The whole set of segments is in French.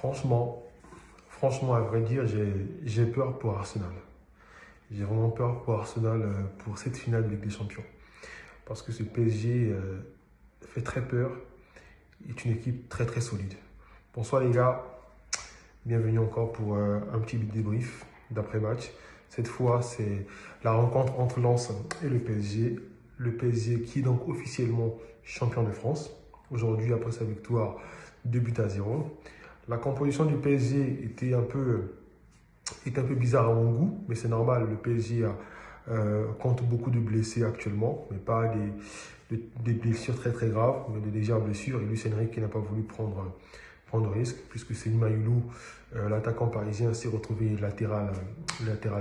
Franchement, franchement, à vrai dire, j'ai peur pour Arsenal. J'ai vraiment peur pour Arsenal pour cette finale de Ligue des Champions. Parce que ce PSG fait très peur, est une équipe très très solide. Bonsoir les gars, bienvenue encore pour un petit débrief d'après-match. Cette fois, c'est la rencontre entre Lens et le PSG. Le PSG qui est donc officiellement champion de France. Aujourd'hui, après sa victoire, 2-0. La composition du PSG est un peu bizarre à mon goût, mais c'est normal. Le PSG compte beaucoup de blessés actuellement, mais pas des blessures très très graves, mais des légères blessures. Et Luis Enrique qui n'a pas voulu prendre risque, puisque c'est Mayoulou, l'attaquant parisien, s'est retrouvé latéral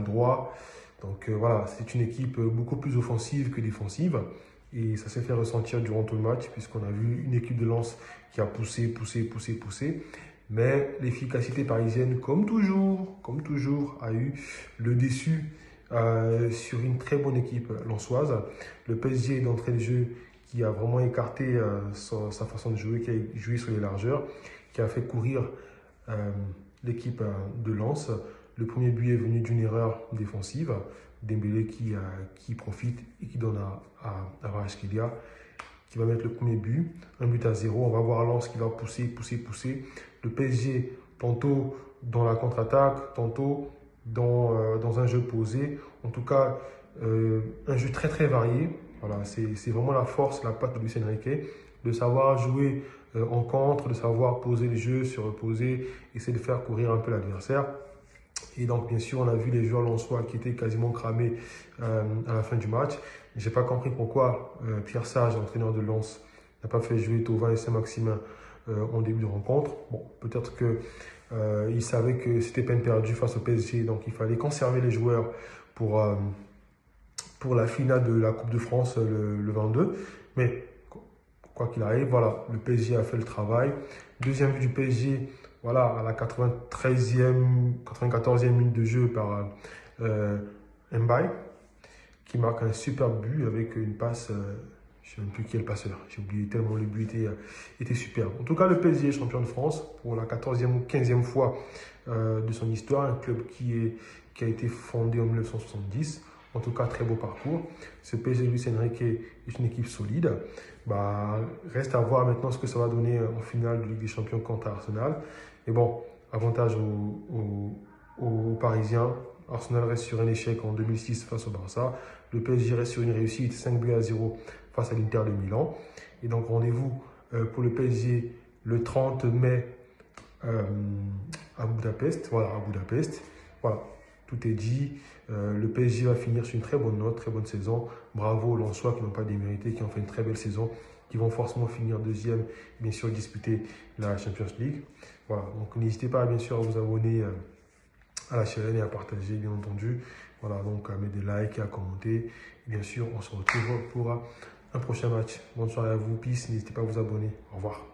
droit. Donc voilà, c'est une équipe beaucoup plus offensive que défensive. Et ça s'est fait ressentir durant tout le match, puisqu'on a vu une équipe de Lens qui a poussé. Mais l'efficacité parisienne, comme toujours, a eu le dessus sur une très bonne équipe lensoise. Le PSG d'entrée de jeu qui a vraiment écarté sa façon de jouer, qui a joué sur les largeurs, qui a fait courir l'équipe de Lens. Le premier but est venu d'une erreur défensive. Dembélé qui profite et qui donne à Kvaratskhelia, qui va mettre le premier but, 1-0. On va voir Lens qui va pousser. Le PSG, tantôt dans la contre-attaque, tantôt dans un jeu posé. En tout cas, un jeu très très varié. Voilà, c'est vraiment la force, la patte de Luis Enrique, de savoir jouer en contre, de savoir poser le jeu, se reposer, essayer de faire courir un peu l'adversaire. Et donc, bien sûr, on a vu les joueurs lensois qui étaient quasiment cramés à la fin du match. Je n'ai pas compris pourquoi Pierre Sage, entraîneur de Lens, n'a pas fait jouer Thauvin et Saint-Maximin en début de rencontre. Bon, peut-être qu'il savait que c'était peine perdue face au PSG, donc il fallait conserver les joueurs pour la finale de la Coupe de France le 22. Mais quoi qu'il arrive, voilà, le PSG a fait le travail. Deuxième but du PSG, voilà, à la 94e minute de jeu par Mbaye, qui marque un super but avec une passe, je ne sais même plus qui est le passeur, j'ai oublié tellement le but était superbe. En tout cas, le PSG est champion de France pour la 14e ou 15e fois de son histoire, un club qui a été fondé en 1970. En tout cas, très beau parcours. Ce PSG Luis Enrique est une équipe solide. Reste à voir maintenant ce que ça va donner en finale de Ligue des Champions contre Arsenal. Mais bon, avantage aux Parisiens. Arsenal reste sur un échec en 2006 face au Barça. Le PSG reste sur une réussite, 5-0 face à l'Inter de Milan. Et donc, rendez-vous pour le PSG le 30 mai à Budapest. Voilà, à Budapest. Voilà, tout est dit. Le PSG va finir sur une très bonne note, très bonne saison. Bravo aux Lensois qui n'ont pas démérité, qui ont fait une très belle saison, qui vont forcément finir deuxième, bien sûr disputer la Champions League. Voilà, donc n'hésitez pas bien sûr à vous abonner à la chaîne et à partager bien entendu. Voilà, donc à mettre des likes et à commenter. Et bien sûr, on se retrouve pour un prochain match. Bonne soirée à vous, peace, n'hésitez pas à vous abonner. Au revoir.